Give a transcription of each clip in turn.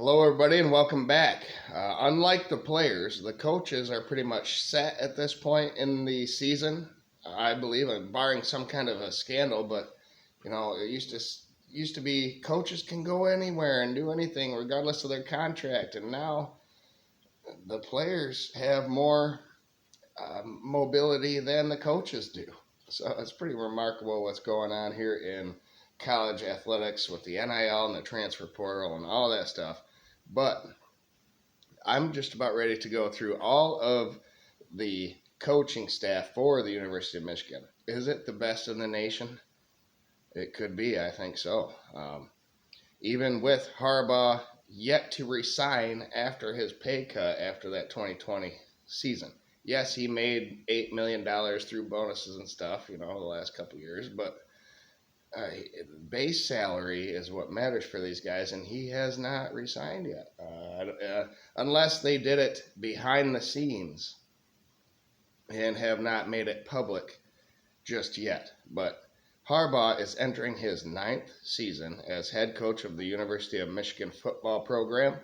Hello, everybody, and welcome back. Unlike the players, the coaches are pretty much set at this point in the season. I believe, barring some kind of a scandal, but it used to be coaches can go anywhere and do anything regardless of their contract, and now the players have more mobility than the coaches do. So it's pretty remarkable what's going on here in college athletics with the NIL and the transfer portal and all that stuff. But I'm just about ready to go through all of the coaching staff for the University of Michigan. Is it the best in the nation? It could be. I think so. Even with Harbaugh yet to resign after his pay cut after that 2020 season. Yes, he made $8 million through bonuses and stuff, the last couple of years, but base salary is what matters for these guys, and he has not resigned yet. Unless they did it behind the scenes and have not made it public just yet. But Harbaugh is entering his 9th season as head coach of the University of Michigan football program.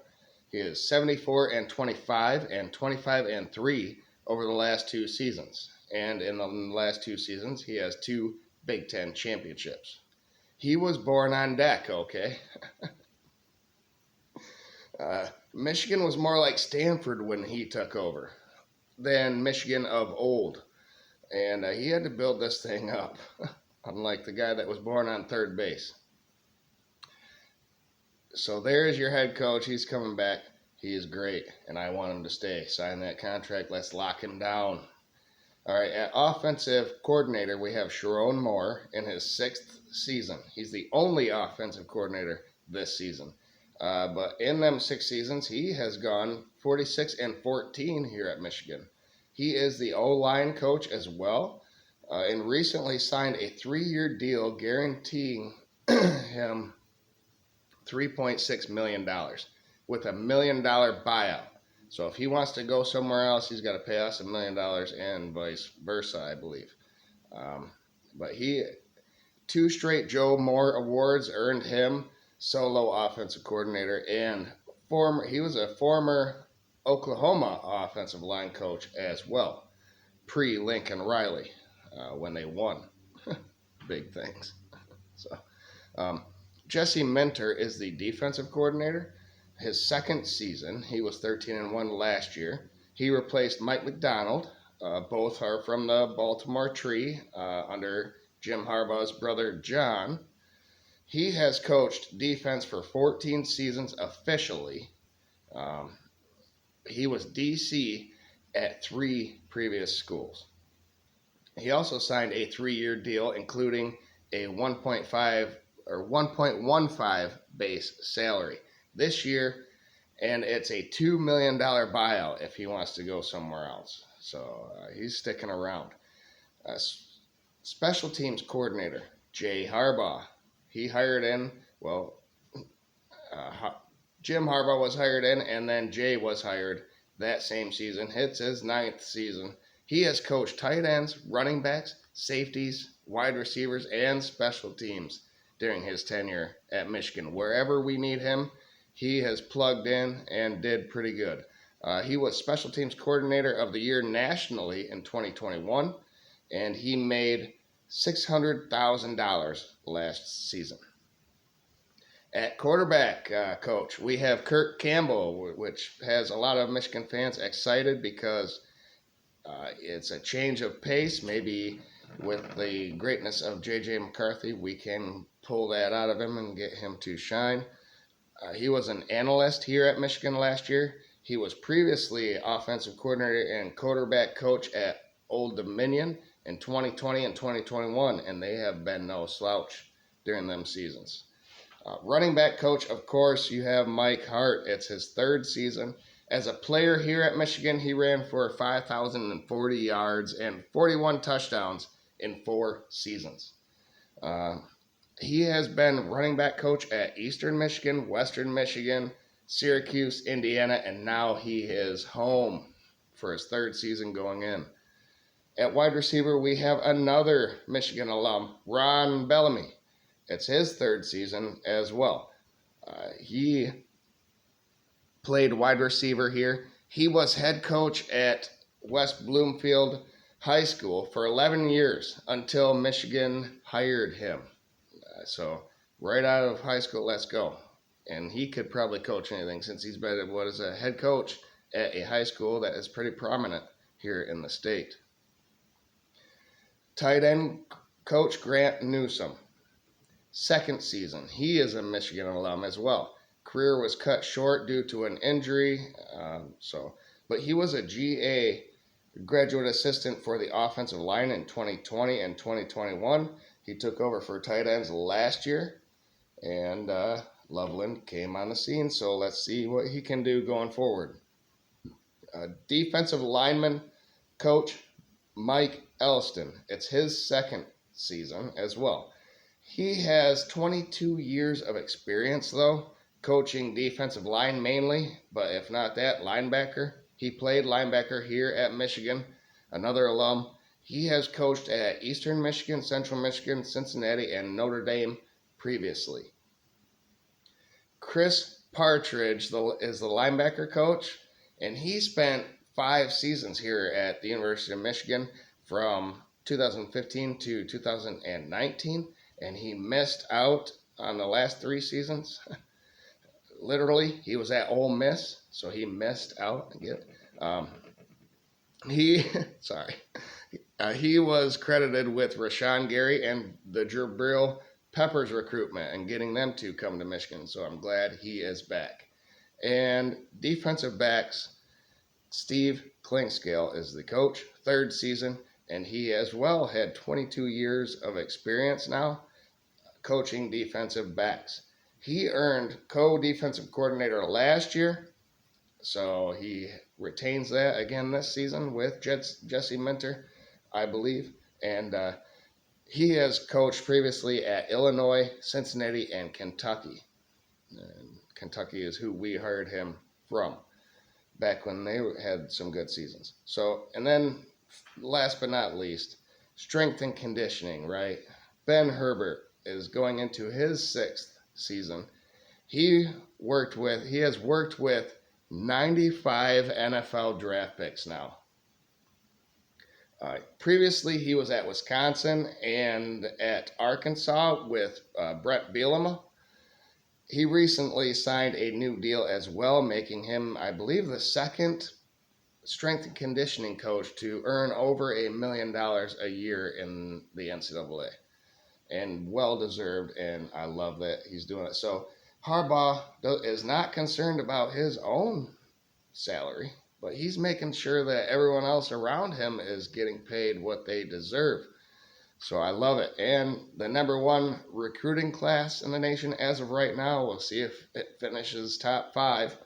He is 74-25 and 25-3 over the last 2 seasons. And in the last 2 seasons, he has 2 Big Ten championships. He was born on deck, okay? Michigan was more like Stanford when he took over than Michigan of old. And he had to build this thing up, unlike the guy that was born on third base. So there's your head coach. He's coming back. He is great, and I want him to stay. Sign that contract. Let's lock him down. All right, at offensive coordinator, we have Sharon Moore in his 6th season. He's the only offensive coordinator this season. But in them 6 seasons, he has gone 46-14 here at Michigan. He is the O-line coach as well, and recently signed a 3-year deal guaranteeing him $3.6 million with $1 million buyout. So if he wants to go somewhere else, he's got to pay us $1 million and vice versa, I believe. But 2 straight Joe Moore awards earned him solo offensive coordinator, and he was a former Oklahoma offensive line coach as well, pre-Lincoln Riley, when they won big things. So Jesse Minter is the defensive coordinator. His 2nd season, he was 13-1 last year. He replaced Mike McDonald. Both are from the Baltimore Tree under Jim Harbaugh's brother John. He has coached defense for 14 seasons officially. He was DC at 3 previous schools. He also signed a 3-year deal, including a 1.15 base salary this year, and it's a $2 million buyout if he wants to go somewhere else. So he's sticking around. Special teams coordinator, Jay Harbaugh. He hired in, Jim Harbaugh was hired in, and then Jay was hired that same season. It's his 9th season. He has coached tight ends, running backs, safeties, wide receivers, and special teams during his tenure at Michigan. Wherever we need him, he has plugged in and did pretty good. He was Special Teams Coordinator of the Year nationally in 2021, and he made $600,000 last season. At quarterback coach, we have Kirk Campbell, which has a lot of Michigan fans excited because it's a change of pace. Maybe with the greatness of J.J. McCarthy, we can pull that out of him and get him to shine. He was an analyst here at Michigan last year. He was previously offensive coordinator and quarterback coach at Old Dominion in 2020 and 2021, and they have been no slouch during them seasons. Running back coach, of course, you have Mike Hart. It's his 3rd season. As a player here at Michigan, he ran for 5,040 yards and 41 touchdowns in 4 seasons. He has been running back coach at Eastern Michigan, Western Michigan, Syracuse, Indiana, and now he is home for his 3rd season going in. At wide receiver, we have another Michigan alum, Ron Bellamy. It's his 3rd season as well. He played wide receiver here. He was head coach at West Bloomfield High School for 11 years until Michigan hired him. So right out of high school, let's go. And he could probably coach anything since he's been a head coach at a high school that is pretty prominent here in the state. Tight end coach Grant Newsom. Second season. He is a Michigan alum as well. Career was cut short due to an injury. But he was a GA, graduate assistant for the offensive line in 2020 and 2021. He took over for tight ends last year, and Loveland came on the scene. So let's see what he can do going forward. Defensive lineman coach Mike Elston. It's his second season as well. He has 22 years of experience, though, coaching defensive line mainly, but if not that, linebacker. He played linebacker here at Michigan, another alum. He has coached at Eastern Michigan, Central Michigan, Cincinnati, and Notre Dame previously. Chris Partridge is the linebacker coach, and he spent 5 seasons here at the University of Michigan from 2015 to 2019, and he missed out on the last 3 seasons. Literally, he was at Ole Miss, so he missed out. He was credited with Rashawn Gary and the Jabril Peppers recruitment and getting them to come to Michigan, so I'm glad he is back. And defensive backs, Steve Klingscale is the coach, 3rd season, and he as well had 22 years of experience now coaching defensive backs. He earned co-defensive coordinator last year, so he retains that again this season with Jesse Minter, I believe. And he has coached previously at Illinois, Cincinnati, and Kentucky. And Kentucky is who we hired him from back when they had some good seasons. So, and then last but not least, strength and conditioning, right? Ben Herbert is going into his 6th season. He has worked with 95 NFL draft picks now. Previously, he was at Wisconsin and at Arkansas with Brett Bielema. He recently signed a new deal as well, making him, I believe, the 2nd strength and conditioning coach to earn over $1 million a year in the NCAA. And well-deserved, and I love that he's doing it. So Harbaugh is not concerned about his own salary, but he's making sure that everyone else around him is getting paid what they deserve. So I love it. And the number 1 recruiting class in the nation as of right now, we'll see if it finishes top 5.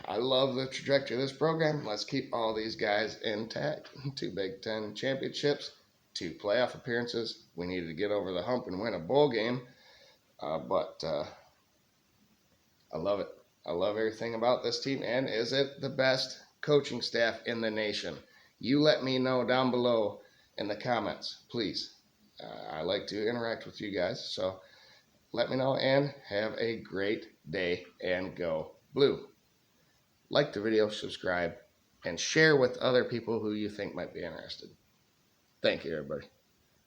I love the trajectory of this program. Let's keep all these guys intact. 2 Big Ten championships, 2 playoff appearances. We needed to get over the hump and win a bowl game. But I love it. I love everything about this team. And is it the best coaching staff in the nation? You let me know down below in the comments, please. I like to interact with you guys. So let me know and have a great day and go blue. Like the video, subscribe, and share with other people who you think might be interested. Thank you, everybody.